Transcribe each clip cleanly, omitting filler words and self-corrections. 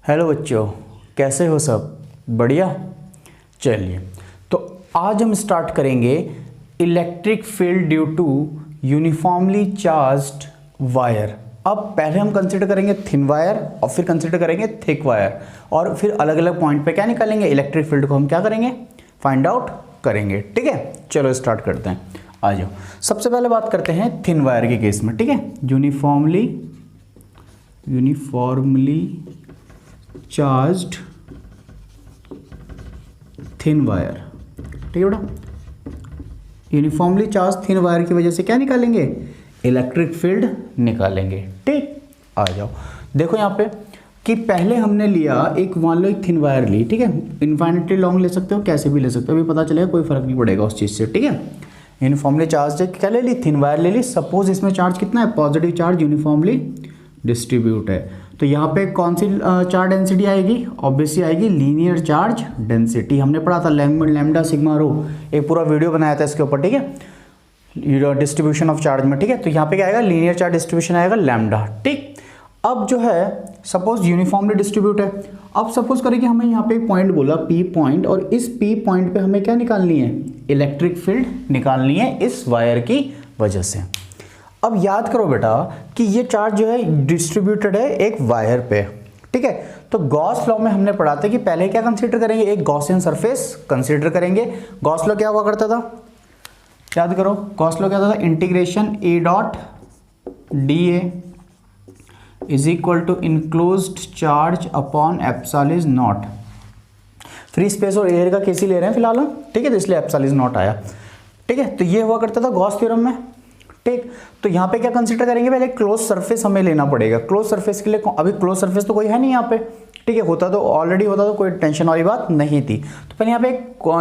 Hello बच्चों, कैसे हो सब? बढ़िया। चलिए, तो आज हम स्टार्ट करेंगे electric field due to uniformly charged wire. अब पहले हम कंसिडर करेंगे थिन वायर और फिर कंसिडर करेंगे थिक वायर और फिर अलग अलग पॉइंट पे क्या निकालेंगे, इलेक्ट्रिक फील्ड को हम क्या करेंगे, फाइंड आउट करेंगे। ठीक है, चलो स्टार्ट करते हैं। आ जाओ, सबसे पहले बात करते हैं थिन वायर के केस में। ठीक है, यूनिफॉर्मली चार्ज्ड थिन वायर। ठीक है बेटा, यूनिफॉर्मली चार्ज थिन वायर की वजह से क्या निकालेंगे, इलेक्ट्रिक फील्ड निकालेंगे। ठीक, आ जाओ, देखो यहाँ पे कि पहले हमने लिया एक, मान लो एक थिन वायर ली। ठीक है, इनफाइनिटली लॉन्ग ले सकते हो, कैसे भी ले सकते हो, अभी पता चलेगा, कोई फर्क नहीं पड़ेगा उस चीज़ से। ठीक है, यूनिफॉर्मली चार्ज क्या ले ली, थिन वायर ले ली। सपोज इसमें चार्ज कितना है, पॉजिटिव चार्ज यूनिफॉर्मली डिस्ट्रीब्यूट है, तो यहाँ पे कौन सी चार्ज डेंसिटी आएगी, ऑब्वियसली आएगी लीनियर चार्ज डेंसिटी। हमने पढ़ा था लैम्डा सिग्मा रो, एक पूरा वीडियो बनाया था इसके ऊपर। ठीक है, डिस्ट्रीब्यूशन ऑफ चार्ज में। ठीक है, तो यहाँ पे क्या आएगा, लीनियर चार्ज डिस्ट्रीब्यूशन आएगा लैम्डा। ठीक, अब जो है सपोज यूनिफॉर्मली डिस्ट्रीब्यूट है। अब सपोज करें कि हमें यहाँ पे एक पॉइंट बोला पी पॉइंट, और इस पी पॉइंट पे हमें क्या निकालनी है, इलेक्ट्रिक फील्ड निकालनी है इस वायर की वजह से। अब याद करो बेटा कि ये चार्ज जो है डिस्ट्रीब्यूटेड है एक वायर पे। ठीक है, तो गॉस लॉ में हमने पढ़ा था कि पहले क्या कंसीडर करेंगे, एक गॉसियन सरफेस कंसीडर करेंगे। गॉस लॉ क्या हुआ करता था, याद करो, गॉस लॉ क्या था, integration A dot D A is equal to enclosed charge upon epsilon is नॉट। फ्री स्पेस और एयर का केस ही ले रहे हैं फिलहाल हम। ठीक है, तो इसलिए एप्सिलॉन इज नॉट आया। ठीक है, तो ये हुआ करता था गॉस थ्योरम में। ठीक, तो यहाँ पे क्या कंसीडर करेंगे, पहले क्लोज सरफेस हमें लेना पड़ेगा। क्लोज सरफेस के लिए अभी क्लोज सरफेस तो कोई है नहीं यहाँ पे। ठीक है, होता तो ऑलरेडी होता तो कोई टेंशन वाली बात नहीं थी। तो पहले यहाँ पे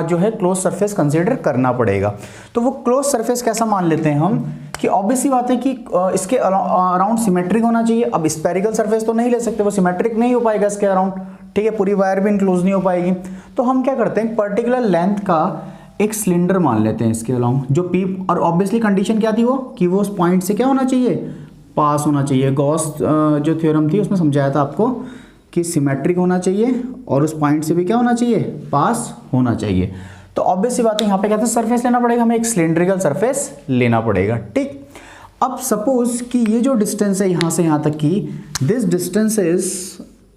जो है क्लोज सरफेस कंसीडर करना पड़ेगा। तो वो क्लोज सरफेस कैसा मान लेते हैं हम कि ऑब्वियसली बात है कि इसके अराउंड सिमेट्रिक होना चाहिए। अब स्पेरिकल सरफेस तो नहीं ले सकते, वो सिमेट्रिक नहीं हो पाएगा इसके अराउंड। ठीक है, पूरी वायर भी इनक्लोज नहीं हो पाएगी। तो हम क्या करते हैं, पर्टिकुलर लेंथ का एक सिलेंडर मान लेते हैं इसके अलाउंग जो पी, और ऑब्वियसली कंडीशन क्या थी वो कि वो उस पॉइंट से क्या होना चाहिए, पास होना चाहिए। गॉस जो थ्योरम थी उसमें समझाया था आपको कि सिमेट्रिक होना चाहिए और उस पॉइंट से भी क्या होना चाहिए, पास होना चाहिए। तो ऑब्वियसली बात है यहाँ पे क्या था, सरफेस लेना पड़ेगा हमें, एक सिलेंड्रिकल सरफेस लेना पड़ेगा। ठीक, अब सपोज कि ये जो डिस्टेंस है यहाँ से यहाँ तक की, दिस डिस्टेंस इज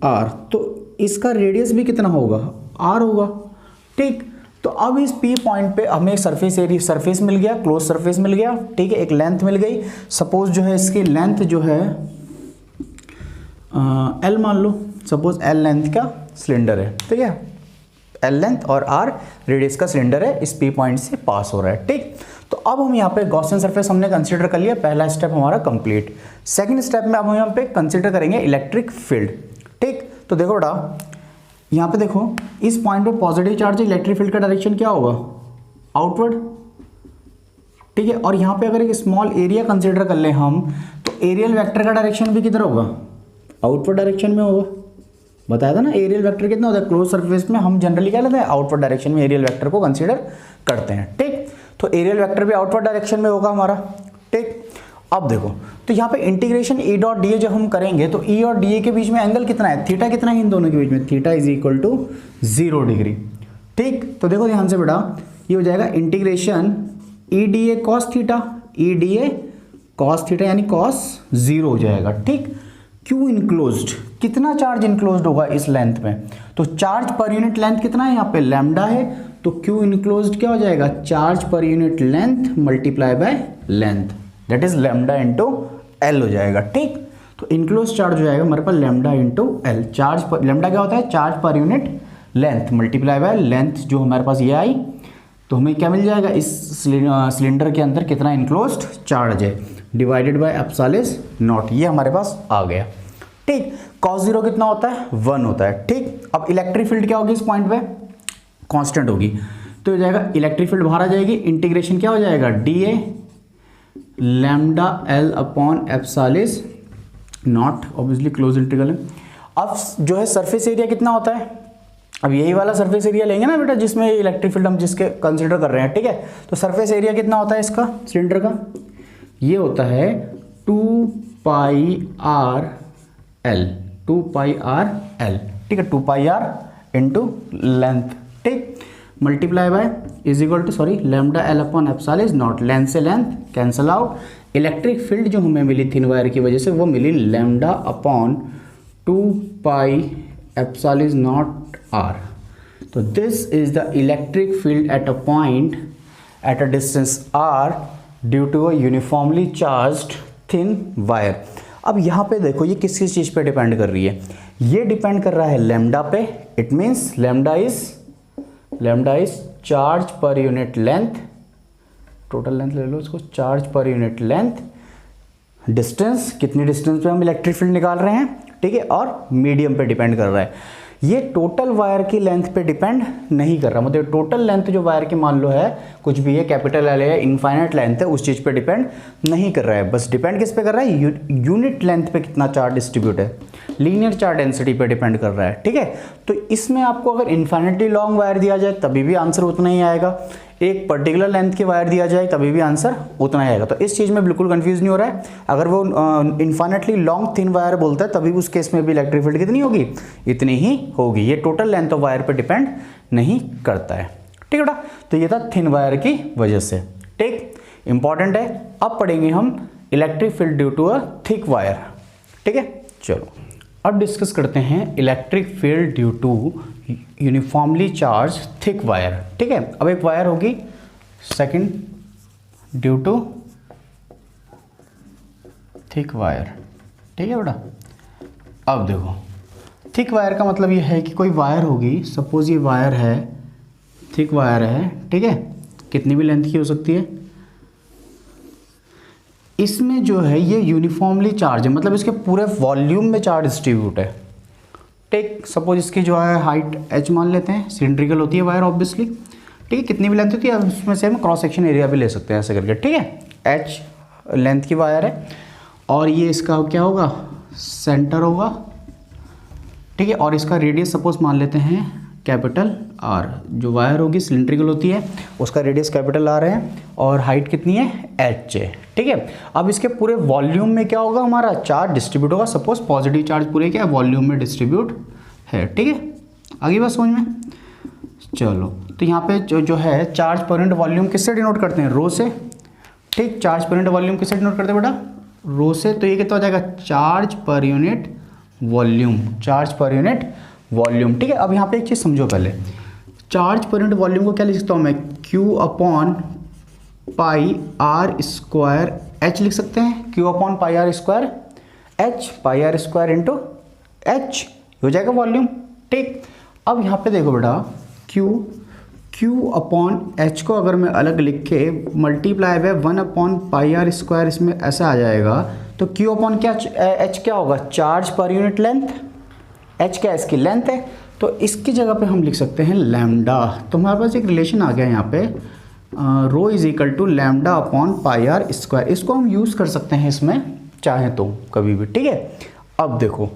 आर, तो इसका रेडियस भी कितना होगा, आर होगा। ठीक, तो अब इस P पॉइंट पे हमें सरफेस मिल गया, क्लोज सरफेस मिल गया। ठीक है, एक लेंथ मिल गई। सपोज जो है इसकी लेंथ जो है L मान लो, सपोज L लेंथ का सिलेंडर है। ठीक है, L लेंथ और R रेडियस का सिलेंडर है, इस P पॉइंट से पास हो रहा है। ठीक, तो अब हम यहाँ पे गॉसियन सरफेस हमने कंसीडर कर लिया, पहला स्टेप हमारा कंप्लीट। सेकंड स्टेप में अब हम यहाँ पे कंसीडर करेंगे इलेक्ट्रिक फील्ड। ठीक, तो देखो बेटा यहाँ पे देखो, इस पॉइंट पे पॉजिटिव चार्ज है, इलेक्ट्रिक फील्ड का डायरेक्शन क्या होगा, आउटवर्ड। ठीक है, और यहाँ पे अगर एक स्मॉल एरिया कंसीडर कर ले हम, तो एरियल वेक्टर का डायरेक्शन भी किधर होगा, आउटवर्ड डायरेक्शन में होगा। बताया था ना, एरियल वेक्टर कितना होता है, क्लोज सरफेस में हम जनरली क्या लेते हैं, आउटवर्ड डायरेक्शन में एरियल वेक्टर को कंसीडर करते हैं। ठीक, तो एरियल वेक्टर भी आउटवर्ड डायरेक्शन में होगा हमारा। ठीक, अब देखो, तो यहाँ पे इंटीग्रेशन E डॉट डी ए जब हम करेंगे तो E और डी ए के बीच में एंगल कितना है, थीटा कितना है इन दोनों के बीच में, theta is equal to 0 degree. ठीक, तो देखो ध्यान से बेटा, ये हो जाएगा integration E D A cos theta, E D A cos theta यानी कॉस 0 हो जाएगा। ठीक, क्यू इनक्लोज्ड, कितना चार्ज इनक्लोज्ड होगा इस लेंथ में, तो चार्ज पर यूनिट लेंथ कितना है, यहाँ पे लैम्डा है, तो क्यू इनक्लोज्ड क्या हो जाएगा, charge per unit length multiply by length, that is lambda into L हो जाएगा। ठीक, तो इनक्लोज चार्ज हो जाएगा हमारे पास लैम्डा इंटू एल। चार्ज पर, लैम्डा क्या होता है, charge per unit length multiply by length, जो हमारे पास ये आई, तो हमें क्या मिल जाएगा, इस सिलेंडर के अंदर कितना इनक्लोज्ड चार्ज है, डिवाइडेड बाय एप्सिलॉन नॉट, ये हमारे पास आ गया। ठीक, कॉस 0 कितना होता है, 1 होता है। ठीक, अब इलेक्ट्रिक फील्ड क्या होगी इस पॉइंट पे, कांस्टेंट होगी, तो हो जाएगा इलेक्ट्रिक फील्ड बाहर आ जाएगी, इंटीग्रेशन क्या हो जाएगा, D A lambda l upon epsilon not, obviously close integral है। अब जो है सरफेस एरिया कितना होता है, अब यही वाला सरफेस एरिया लेंगे ना बेटा, जिसमें इलेक्ट्रिक फील्ड हम जिसके कंसीडर कर रहे हैं। ठीक है, तो सरफेस एरिया कितना होता है इसका, सिलेंडर का, ये होता है 2 pi r l, 2 pi r l, ठीक है, 2 पाई आर इंटू लेंथ, ठीक, multiply by is equal to sorry lambda l upon epsilon is naught, length से length cancel out, electric field जो हमें मिली थिन वायर की वजह से वो मिली lambda upon 2 pi epsilon is naught are. तो this is the electric field at a point at a distance r due to a uniformly charged thin wire. अब यहाँ पे देखो ये किस किस चीज़ पे डिपेंड कर रही है, ये डिपेंड कर रहा है लैम्डा पे, it means lambda is charge per unit length, total length ले लो इसको, charge per unit length, distance, कितनी डिस्टेंस पे हम इलेक्ट्रिक फील्ड निकाल रहे हैं, ठीक है, और मीडियम पे डिपेंड कर रहा है। ये टोटल वायर की लेंथ पे डिपेंड नहीं कर रहा, मतलब टोटल लेंथ जो वायर की मान लो है कुछ भी है, कैपिटल एल है, इनफाइनाइट लेंथ है, उस चीज़ पे डिपेंड नहीं कर रहा है, बस डिपेंड किस पे कर रहा है, यूनिट लेंथ पे कितना चार्ज डिस्ट्रीब्यूट है, लीनियर चार्ज डेंसिटी पे डिपेंड कर रहा है, ठीक है। तो इसमें आपको अगर इन्फाइनाइटली लॉन्ग वायर दिया जाए तभी भी आंसर उतना ही आएगा, एक पर्टिकुलर लेंथ की वायर दिया जाए तभी भी आंसर उतना ही आएगा। तो इस चीज़ में बिल्कुल कंफ्यूज नहीं हो रहा है, अगर वो इन्फाइनाइटली लॉन्ग थिन वायर बोलता है तभी उस केस में भी इलेक्ट्रिक फील्ड कितनी होगी, इतनी ही होगी, ये टोटल लेंथ ऑफ वायर पे डिपेंड नहीं करता है, ठीक है बेटा। तो ये था थिन वायर की वजह से, ठीक, इंपॉर्टेंट है। अब पढ़ेंगे हम electric field due to a thick wire, ठीक है। चलो अब डिस्कस करते हैं electric field due to uniformly charge thick wire, ठीक है। अब एक वायर होगी, second due to thick wire, ठीक है बेटा। अब देखो थिक वायर का मतलब ये है कि कोई वायर होगी, सपोज ये वायर है, थिक वायर है, ठीक है, कितनी भी लेंथ की हो सकती है, इसमें जो है ये यूनिफॉर्मली चार्ज है, मतलब इसके पूरे वॉल्यूम में चार्ज डिस्ट्रीब्यूट है, ठीक। सपोज इसकी जो है हाइट h मान लेते हैं, सिलिंड्रिकल होती है वायर ऑब्वियसली, ठीक है, कितनी भी लेंथ होती है, अब उसमें से हम क्रॉस सेक्शन एरिया भी ले सकते हैं ऐसे करके, ठीक है। h लेंथ की वायर है और ये इसका क्या होगा, सेंटर होगा, ठीक है, और इसका रेडियस सपोज मान लेते हैं कैपिटल R, जो वायर होगी सिलिंड्रिकल होती है, उसका रेडियस कैपिटल R है और हाइट कितनी है, h है, ठीक है। अब इसके पूरे वॉल्यूम में क्या होगा, हमारा चार्ज डिस्ट्रीब्यूट होगा, सपोज पॉजिटिव चार्ज पूरे क्या वॉल्यूम में डिस्ट्रीब्यूट है, ठीक है। आगे बात समझ में, चलो तो यहाँ पे जो है चार्ज पर यूनिट वॉल्यूम किससे डिनोट करते हैं, रो से, ठीक, चार्ज पर यूनिट वॉल्यूम किससे डिनोट करते हैं बेटा, रो से। तो ये कितना हो जाएगा, charge per unit volume, charge per unit volume, ठीक है। अब यहाँ पे एक चीज़ समझो पहले, चार्ज पर यूनिट वॉल्यूम को क्या लिख सकता हूँ मैं, Q upon pi are square H लिख सकते हैं, Q upon pi are square H, pi are square into H हो जाएगा वॉल्यूम, ठीक। अब यहाँ पे देखो बेटा Q अपॉन H को अगर मैं अलग लिख के multiply by 1 upon pi are square इसमें ऐसा आ जाएगा, तो Q अपॉन क्या H क्या होगा, charge per unit length, H क्या इसकी लेंथ है, तो इसकी जगह पे हम लिख सकते हैं लैम्डा। तो हमारे पास एक रिलेशन आ गया यहाँ पे, rho is equal to lambda upon pi are square, इसको हम यूज़ कर सकते हैं इसमें चाहे तो कभी भी, ठीक है। अब देखो,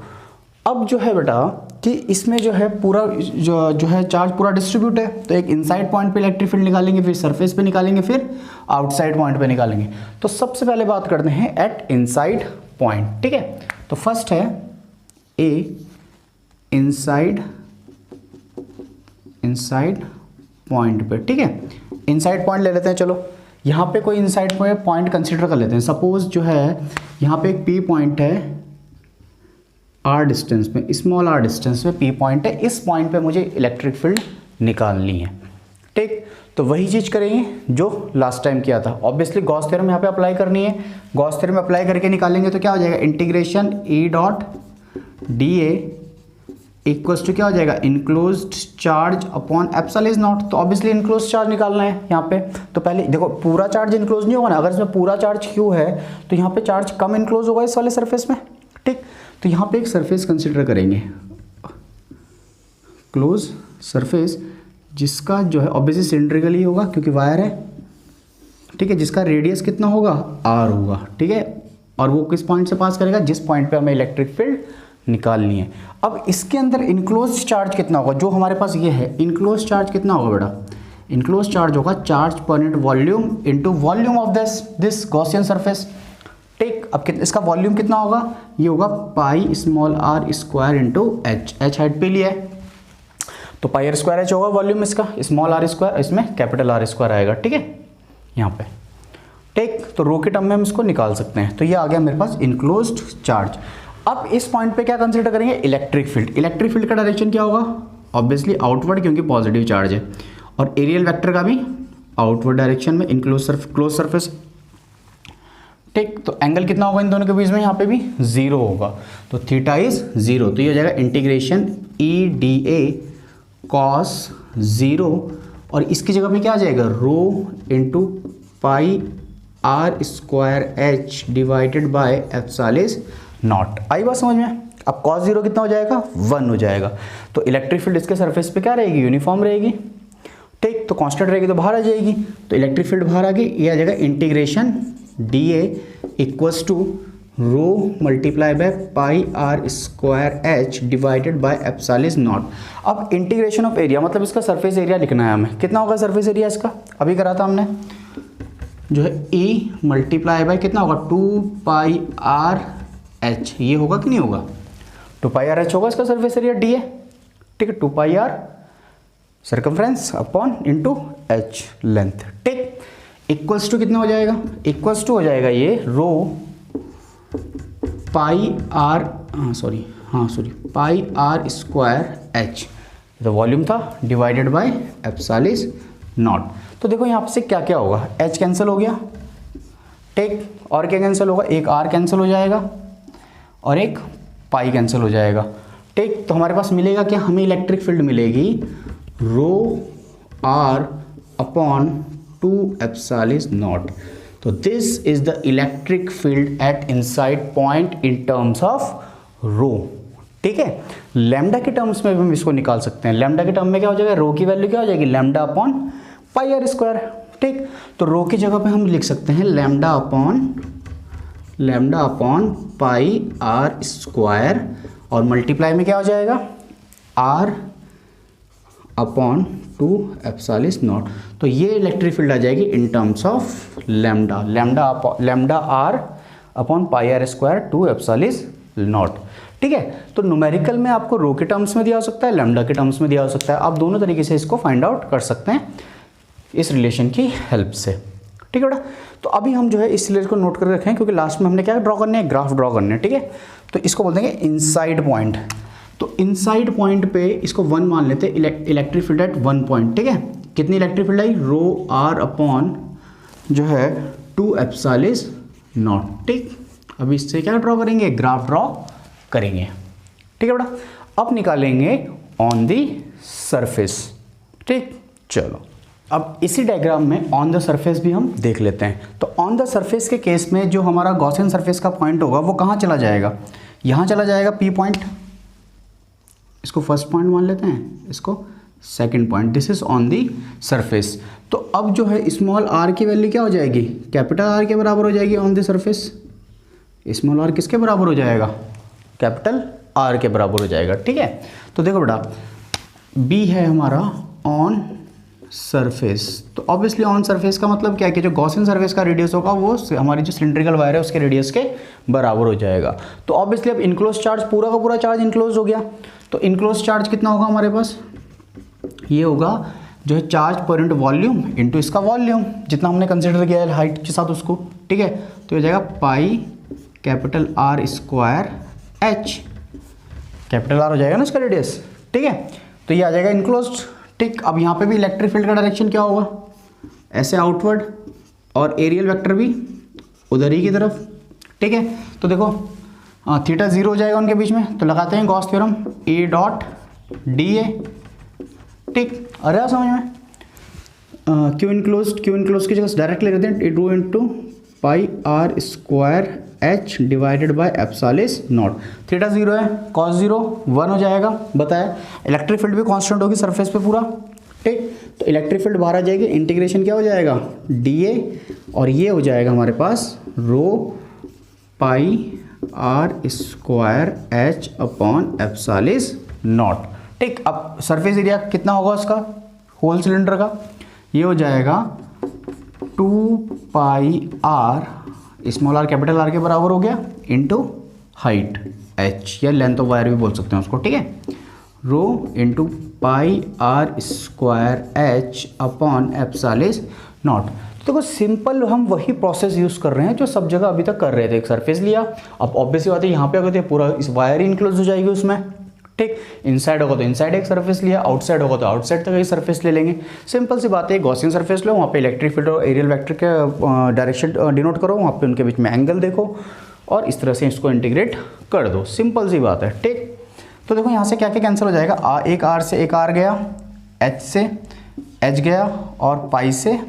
अब जो है बेटा कि इसमें जो है पूरा जो है चार्ज पूरा डिस्ट्रीब्यूट है, तो एक इनसाइड पॉइंट पे इलेक्ट्रिक फील्ड निकालेंगे, फिर सरफेस पे निकालेंगे, फिर आउटसाइड पॉइंट पे निकालेंगे। तो सबसे पहले बात करते हैं एट इनसाइड पॉइंट, ठीक है। तो फर्स्ट है ए इनसाइड पॉइंट पे, ठीक है, इनसाइड पॉइंट ले लेते हैं। चलो यहाँ पे कोई इनसाइड पॉइंट कंसीडर कर लेते हैं, सपोज जो है यहाँ पे एक पी पॉइंट है आर डिस्टेंस में, स्मॉल आर डिस्टेंस में पी पॉइंट है, इस पॉइंट पे मुझे इलेक्ट्रिक फील्ड निकालनी है, ठीक। तो वही चीज़ करेंगे जो लास्ट टाइम किया था, ऑब्वियसली गॉस थ्योरम यहाँ पे अप्लाई करनी है, गॉस थ्योरम अप्लाई करके निकालेंगे तो क्या हो जाएगा, integration E dot D A equals to क्या हो जाएगा, enclosed charge upon epsilon is naught. तो ऑब्वियसली इनक्लोज्ड चार्ज निकालना है यहाँ पे, तो पहले देखो पूरा चार्ज इनक्लोज नहीं होगा ना, अगर इसमें पूरा चार्ज क्यों है तो यहाँ पे चार्ज कम इनक्लोज होगा इस वाले सरफेस में, ठीक। तो यहाँ पे एक सरफेस कंसिडर करेंगे, क्लोज सरफेस, जिसका जो है ऑब्वियसली सिलिंड्रिकल ही होगा क्योंकि वायर है, ठीक है, जिसका रेडियस कितना होगा, आर होगा, ठीक है, और वो किस पॉइंट से पास करेगा, जिस पॉइंट पे हमें इलेक्ट्रिक फील्ड निकालनी है। अब इसके अंदर इनक्लोज चार्ज कितना होगा, जो हमारे पास ये है, इनक्लोज चार्ज कितना होगा बेटा, इनक्लोज चार्ज होगा charge per unit volume into volume of this Gaussian surface, ठीक। अब इसका वॉल्यूम कितना होगा, ये होगा pi small R square into H, H height पे लिया है तो पाई आर स्क्वायर एच होगा वॉल्यूम इसका, स्मॉल आर स्क्वायर, इसमें कैपिटल आर स्क्वायर आएगा, ठीक है यहाँ पे, ठीक। तो रो के टर्म में हम इसको निकाल सकते हैं। तो ये आ गया मेरे पास इनक्लोज्ड चार्ज। अब इस पॉइंट पे क्या कंसीडर करेंगे, इलेक्ट्रिक फील्ड। इलेक्ट्रिक फील्ड का डायरेक्शन क्या होगा, ऑब्वियसली आउटवर्ड, क्योंकि पॉजिटिव चार्ज है, और एरियल वेक्टर का भी आउटवर्ड डायरेक्शन में, क्लोज सरफेस, ठीक। तो एंगल कितना होगा इन दोनों के बीच में, यहाँ पे भी 0 होगा, तो थीटा इज 0। तो ये हो जाएगा integration E D A cos 0, और इसकी जगह पे क्या आ जाएगा, rho into pi are square H divided by epsilon naught. आई बात समझ में। अब cos 0 कितना हो जाएगा, 1 हो जाएगा। तो इलेक्ट्रिक फील्ड इसके सरफेस पे क्या रहेगी, यूनिफॉर्म रहेगी, ठीक। तो कांस्टेंट रहेगी तो बाहर आ जाएगी, तो इलेक्ट्रिक फील्ड बाहर आ गई, ये आ जाएगा integration D A equals to rho multiply by pi are square H divided by epsilon naught. अब इंटीग्रेशन ऑफ एरिया, मतलब इसका सरफेस एरिया लिखना है हमें, कितना होगा सरफेस एरिया इसका, अभी करा था हमने, जो है ई मल्टीप्लाई बाय कितना होगा, 2 पाई आर एच, ये होगा कि नहीं होगा, 2 पाई आर एच होगा इसका सरफेस एरिया डी है, ठीक है, 2 pi r circumference upon into h length, ठीक। इक्वल्स टू कितना हो जाएगा, इक्वल्स टू हो जाएगा ये rho pi r pi are square h, तो वॉल्यूम था, डिवाइडेड बाय एप्सिलॉन नॉट। तो देखो यहाँ से क्या क्या होगा, एच कैंसिल हो गया, ठीक, और क्या कैंसिल होगा, एक आर कैंसिल हो जाएगा और एक पाई कैंसिल हो जाएगा, ठीक। तो हमारे पास मिलेगा क्या, हमें इलेक्ट्रिक फील्ड मिलेगी rho R upon 2 epsilon naught. तो this is the electric field at inside point in terms of rho, ठीक है। लैम्डा के टर्म्स में भी हम इसको निकाल सकते हैं। लैम्डा के टर्म में क्या हो जाएगा, रो की वैल्यू क्या हो जाएगी, lambda upon pi are square, ठीक। तो रो की जगह पे हम लिख सकते हैं lambda upon pi are square, और मल्टीप्लाई में क्या हो जाएगा, आर अपॉन 2 एप्सिलॉन नॉट। तो ये इलेक्ट्रिक फील्ड आ जाएगी in terms of lambda R upon pi are square 2 epsilon naught, ठीक है। तो न्यूमेरिकल में आपको रो के टर्म्स में दिया हो सकता है, लैम्डा के टर्म्स में दिया हो सकता है, आप दोनों तरीके से इसको फाइंड आउट कर सकते हैं इस रिलेशन की हेल्प से, ठीक है बेटा। तो अभी हम जो है इस रिलेशन को नोट कर रखें, क्योंकि लास्ट में हमने क्या ड्रॉ करने हैं, ग्राफ ड्रॉ करने हैं, ठीक है। तो इसको बोल देंगे इनसाइड पॉइंट। तो इनसाइड पॉइंट पे इसको 1 मान लेते हैं, इलेक्ट्रिक फील्ड एट 1 पॉइंट, ठीक है। कितनी इलेक्ट्रिक फील्ड आई, रो आर अपॉन जो है 2 एप्सिलॉन नॉट, ठीक। अभी इससे क्या ड्रॉ करेंगे, ग्राफ ड्रॉ करेंगे, ठीक है बेटा। अब निकालेंगे ऑन दी सरफेस, ठीक। चलो अब इसी डायग्राम में ऑन द सरफेस भी हम देख लेते हैं। तो ऑन द सरफेस के केस में जो हमारा गॉसियन सरफेस का पॉइंट होगा वो कहाँ चला जाएगा, यहाँ चला जाएगा पी पॉइंट, इसको फर्स्ट पॉइंट मान लेते हैं, इसको second point, this is on the surface. तो अब जो है स्मॉल आर की वैल्यू क्या हो जाएगी, कैपिटल आर के बराबर हो जाएगी on the surface. Small R किसके बराबर हो जाएगा, कैपिटल आर के बराबर हो जाएगा, ठीक है। तो देखो बेटा बी है हमारा ऑन सरफेस, तो ऑब्वियसली ऑन सरफेस का मतलब क्या है कि जो गॉसियन सरफेस का रेडियस होगा वो हमारी जो सिलिंड्रिकल वायर है उसके रेडियस के बराबर हो जाएगा। तो ऑब्वियसली अब इनक्लोज चार्ज, पूरा का पूरा चार्ज इनक्लोज हो गया, तो इनक्लोज चार्ज कितना होगा हमारे पास, ये होगा जो है charge per unit volume into इसका वॉल्यूम, जितना हमने कंसिडर किया है हाइट के साथ उसको, ठीक है। तो हो जाएगा pi capital R square H, capital R हो जाएगा ना इसका रेडियस, ठीक है। तो ये आ जाएगा इनक्लोज्ड, ठीक। अब यहाँ पे भी इलेक्ट्रिक फील्ड का डायरेक्शन क्या होगा, ऐसे आउटवर्ड, और एरियल वेक्टर भी उधर ही की तरफ, ठीक है। तो देखो थीटा 0 हो जाएगा उनके बीच में, तो लगाते हैं गॉस थ्योरम, ए डॉट डी ए, ठीक। अरे समझ में, क्यू इनक्लोज की जगह डायरेक्ट ले लेते हैं, rho into pi are square H divided by epsilon naught. Theta 0 है, कॉस 0 1 हो जाएगा, बताया। इलेक्ट्रिक फील्ड भी कांस्टेंट होगी सरफेस पे पूरा, ठीक। तो इलेक्ट्रिक फील्ड बाहर आ जाएगी, इंटीग्रेशन क्या हो जाएगा, डी ए, और ये हो जाएगा हमारे पास rho pi are square H upon epsilon naught, ठीक। अब सरफेस एरिया कितना होगा उसका, होल सिलेंडर का, ये हो जाएगा 2 pi R, small R capital R के बराबर हो गया, इंटू हाइट h या लेंथ ऑफ वायर भी बोल सकते हैं उसको, ठीक है, rho into pi are square H upon epsilon naught. तो देखो सिंपल हम वही प्रोसेस यूज़ कर रहे हैं जो सब जगह अभी तक कर रहे थे। एक सरफेस लिया, अब ऑब्वियसली बात है यहाँ पे अगर पूरा इस वायर ही इंक्लोज हो जाएगी उसमें, ठीक, इनसाइड होगा तो इनसाइड एक सरफेस लिया, आउटसाइड होगा तो आउटसाइड तक एक सरफेस ले लेंगे। सिंपल सी बात है, गॉसियन सरफेस लो, वहाँ पे इलेक्ट्रिक फील्ड और एरियल वेक्टर के डायरेक्शन डिनोट करो, वहाँ पे उनके बीच में एंगल देखो और इस तरह से इसको इंटीग्रेट कर दो। सिंपल सी बात है, ठीक। तो देखो यहाँ से क्या क्या कैंसिल हो जाएगा, एक आर से एक आर गया, एच से एच गया और पाई से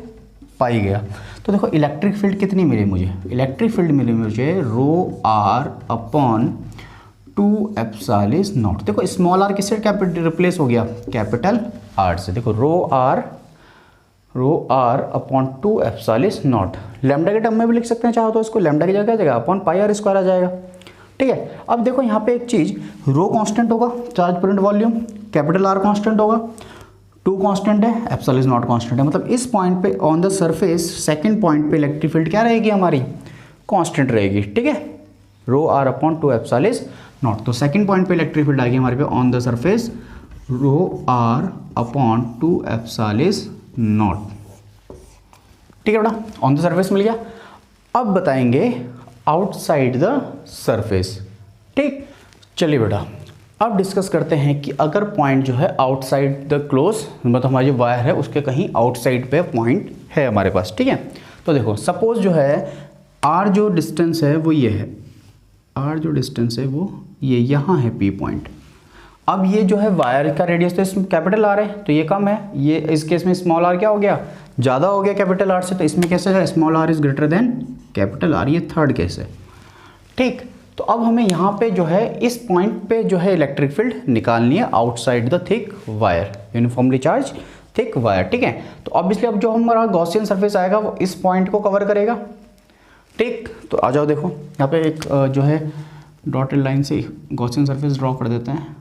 पाई गया। तो देखो इलेक्ट्रिक फील्ड कितनी मिली मुझे, इलेक्ट्रिक फील्ड मिली मुझे rho R upon 2 epsilon naught. देखो स्मॉल आर किससे कैपिटल रिप्लेस हो गया, कैपिटल आर से। देखो rho R upon 2 epsilon naught. Lambda के टर्म में भी लिख सकते हैं चाहो तो इसको, लैम्डा की जगह क्या जाएगा, अपॉन पाई आर स्क्वायर आ जाएगा, ठीक है। अब देखो यहाँ पे एक चीज़, रो कांस्टेंट होगा, charge per unit volume, capital R constant होगा, 2 कांस्टेंट है, एप्सिलॉन नॉट कांस्टेंट है। मतलब इस पॉइंट पे on the surface second point पे इलेक्ट्रिक फील्ड क्या रहेगी हमारी, कांस्टेंट रहेगी, ठीक है, rho R upon 2 epsilon naught. तो सेकंड पॉइंट पे इलेक्ट्रिक फील्ड आ गई हमारे पे on the surface rho R upon 2 epsilon naught, ठीक है बेटा, ऑन द सरफेस मिल गया। अब बताएंगे आउटसाइड द सरफेस, ठीक। चलिए बेटा अब डिस्कस करते हैं कि अगर पॉइंट जो है आउटसाइड द क्लोज, मतलब हमारी जो वायर है उसके कहीं आउटसाइड पे पॉइंट है हमारे पास, ठीक है। तो देखो सपोज जो है आर जो डिस्टेंस है वो ये है, आर जो डिस्टेंस है वो ये यहाँ है पी पॉइंट। अब ये जो है वायर का रेडियस तो इसमें कैपिटल आर है तो ये कम है, ये इस केस में स्मॉल आर क्या हो गया, ज़्यादा हो गया कैपिटल आर से, तो इसमें कैसे है, small R is greater than capital R, ये थर्ड केस है, ठीक। तो अब हमें यहाँ पे जो है इस पॉइंट पे जो है इलेक्ट्रिक फील्ड निकालनी है outside the thick wire, uniformly charge thick wire, ठीक है। तो ऑब्वियसली अब जो हमारा गॉसियन सरफेस आएगा वो इस पॉइंट को कवर करेगा, ठीक। तो आ जाओ देखो यहाँ पे एक जो है डॉटेड लाइन से गॉसियन सरफेस ड्रॉ कर देते हैं,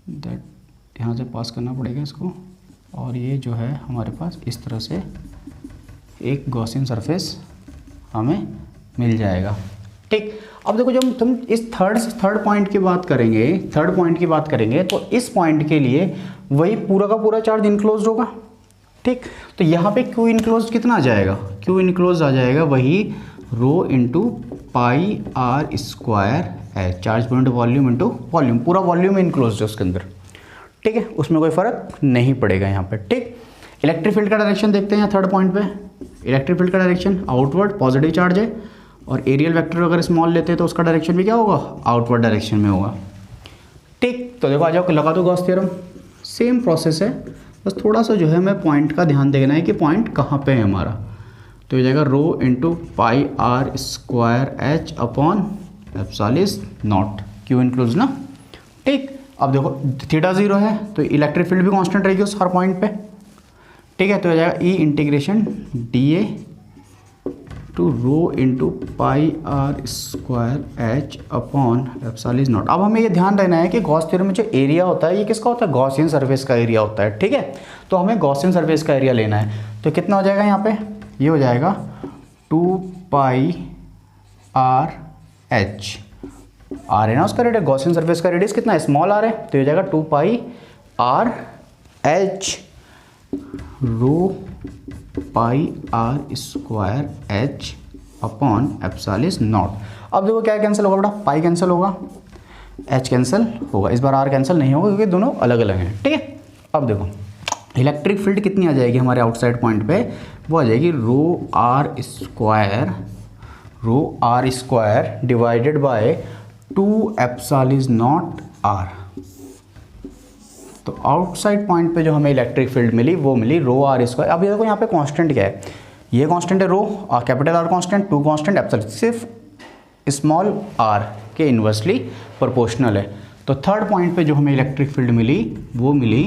दैट यहाँ से पास करना पड़ेगा इसको, और ये जो है हमारे पास इस तरह से एक गॉसियन सरफेस हमें मिल जाएगा, ठीक। अब देखो जब तुम इस थर्ड पॉइंट की बात करेंगे, तो इस पॉइंट के लिए वही पूरा का पूरा चार्ज इनक्लोज होगा, ठीक। तो यहाँ पे क्यू इनक्लोज कितना आ जाएगा, क्यू इनक्लोज आ जाएगा वही रो इंटू पाई आर स्क्वायर है, charge point volume into volume, पूरा वॉल्यूम इनक्लोज है उसके अंदर, ठीक है, उसमें कोई फर्क नहीं पड़ेगा यहाँ पे, ठीक। इलेक्ट्रिक फील्ड का डायरेक्शन देखते हैं यहाँ थर्ड पॉइंट पे, इलेक्ट्रिक फील्ड का डायरेक्शन आउटवर्ड पॉजिटिव चार्ज है, और एरियल वेक्टर अगर स्मॉल लेते हैं तो उसका डायरेक्शन भी क्या होगा, आउटवर्ड डायरेक्शन में होगा, ठीक। तो देखो आ जाओ लगा दो गॉस थ्योरम, सेम प्रोसेस है, बस थोड़ा सा जो है हमें पॉइंट का ध्यान देना है कि पॉइंट कहाँ पे है हमारा। तो ये जाएगा rho into pi are square H upon epsilon naught, Q enclose ना, ठीक। अब देखो थीटा 0 है तो इलेक्ट्रिक फील्ड भी कांस्टेंट रहेगी उस हर पॉइंट पे, ठीक है। तो हो जाएगा E integration D A to rho into pi are square H upon epsilon naught. अब हमें ये ध्यान रहना है कि गॉस थ्योरम में जो एरिया होता है ये किसका होता है, गॉसियन सरफेस का एरिया होता है, ठीक है। तो हमें गॉसियन सरफेस का एरिया लेना है, तो कितना हो जाएगा यहाँ पे, ये हो जाएगा 2 पाई आर एच, आर है ना उसका रेडियस, गॉसियन सरफेस का रेडियस कितना है, स्मॉल आर है, तो ये हो जाएगा 2 pi R H rho pi are square H upon epsilon naught. अब देखो क्या कैंसिल होगा बेटा, पाई कैंसिल होगा, एच कैंसिल होगा, इस बार आर कैंसिल नहीं होगा क्योंकि दोनों अलग अलग हैं, ठीक है। अब देखो इलेक्ट्रिक फील्ड कितनी आ जाएगी हमारे आउटसाइड पॉइंट पे, वो आ जाएगी rho R square divided by 2 epsilon naught are. तो आउटसाइड पॉइंट पे जो हमें इलेक्ट्रिक फील्ड मिली वो मिली रो आर स्क्वायर। अब ये देखो यहाँ पे कांस्टेंट क्या है, ये कांस्टेंट है rho, capital R constant, 2 constant, epsilon सिर्फ स्मॉल आर के इन्वर्सली प्रोपोर्शनल है। तो थर्ड पॉइंट पे जो हमें इलेक्ट्रिक फील्ड मिली वो मिली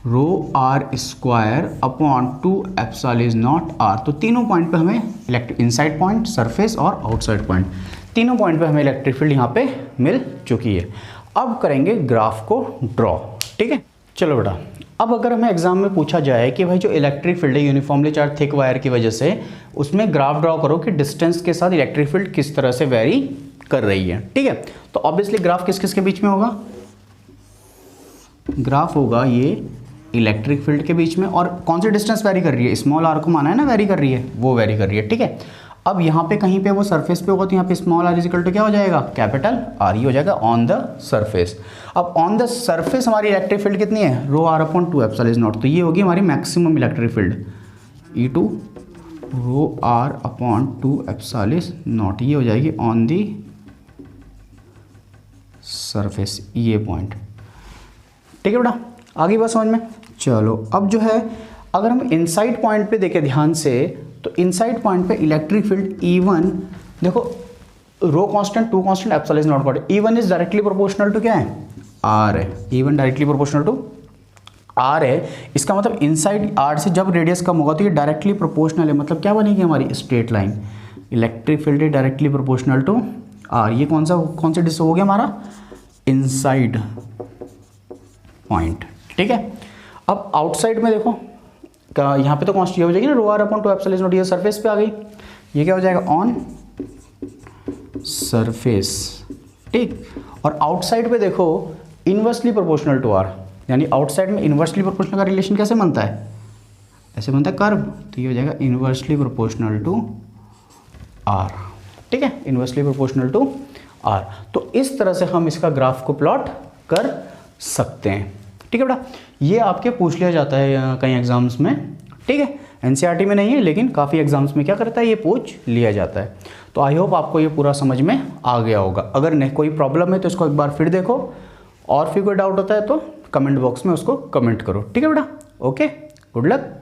rho R square upon 2 epsilon naught are. तो तीनों पॉइंट पे हमें इलेक्ट्रिक, इनसाइड पॉइंट, सरफेस और आउटसाइड पॉइंट, तीनों पॉइंट पे हमें इलेक्ट्रिक फील्ड यहाँ पे मिल चुकी है। अब करेंगे ग्राफ को ड्रॉ, ठीक है। चलो बेटा अब अगर हमें एग्जाम में पूछा जाए कि भाई जो इलेक्ट्रिक फील्ड है यूनिफॉर्मली चार्ज थिक वायर की वजह से, उसमें ग्राफ ड्रॉ करो कि डिस्टेंस के साथ इलेक्ट्रिक फील्ड किस तरह से वेरी कर रही है, ठीक है। तो ऑब्वियसली ग्राफ किस किस के बीच में होगा, ग्राफ होगा ये इलेक्ट्रिक फील्ड के बीच में, और कौन सी डिस्टेंस वेरी कर रही है, स्मॉल आर को माना है ना वेरी कर रही है, वो वेरी कर रही है, ठीक है। अब यहाँ पे कहीं पे वो सरफेस पे होगा तो यहाँ पे स्मॉल आर इजिकल टू क्या हो जाएगा, कैपिटल आर ही हो जाएगा ऑन द सरफेस। अब ऑन द सरफेस हमारी इलेक्ट्रिक फील्ड कितनी है, rho R upon 2 epsilon naught, तो ये होगी हमारी maximum electric field E2 rho R upon 2 epsilon naught, ये हो जाएगी ऑन दी सरफेस, ये पॉइंट, ठीक है बेटा। आगे बात समझ में। चलो अब जो है अगर हम इनसाइड पॉइंट पे देखें ध्यान से, तो इनसाइड पॉइंट पे इलेक्ट्रिक फील्ड E1 देखो rho constant 2 constant epsilon naught कॉट, E1 is directly proportional to क्या है, R है, E1 directly proportional to R है। इसका मतलब इनसाइड R से जब रेडियस कम होगा तो ये डायरेक्टली प्रोपोर्शनल है, मतलब क्या बनेगी हमारी straight line, electric field directly proportional to R। ये कौन सा डिस्टेंस हो गया हमारा, इनसाइड पॉइंट, ठीक है। अब आउटसाइड में देखो यहाँ पे तो कॉन्स्टेंट हो जाएगी ना रो आर अपॉन 2 एप्सिलॉन नॉट, ये सरफेस पे आ गई, ये क्या हो जाएगा ऑन सरफेस, ठीक। और आउटसाइड पे देखो इनवर्सली प्रोपोर्शनल टू आर, यानी आउटसाइड में इनवर्सली प्रोपोर्शनल का रिलेशन कैसे बनता है, ऐसे बनता है कर्व, तो ये हो जाएगा इनवर्सली प्रोपोर्शनल टू आर, ठीक है, इनवर्सली प्रोपोर्शनल टू आर। तो इस तरह से हम इसका ग्राफ को प्लॉट कर सकते हैं, ठीक है बेटा। ये आपके पूछ लिया जाता है कई एग्जाम्स में, ठीक है, एनसीईआरटी में नहीं है लेकिन काफ़ी एग्जाम्स में क्या करता है, ये पूछ लिया जाता है। तो आई होप आपको ये पूरा समझ में आ गया होगा। अगर नहीं कोई प्रॉब्लम है तो इसको एक बार फिर देखो, और फिर कोई डाउट होता है तो कमेंट बॉक्स में उसको कमेंट करो, ठीक है बेटा। Okay, good luck.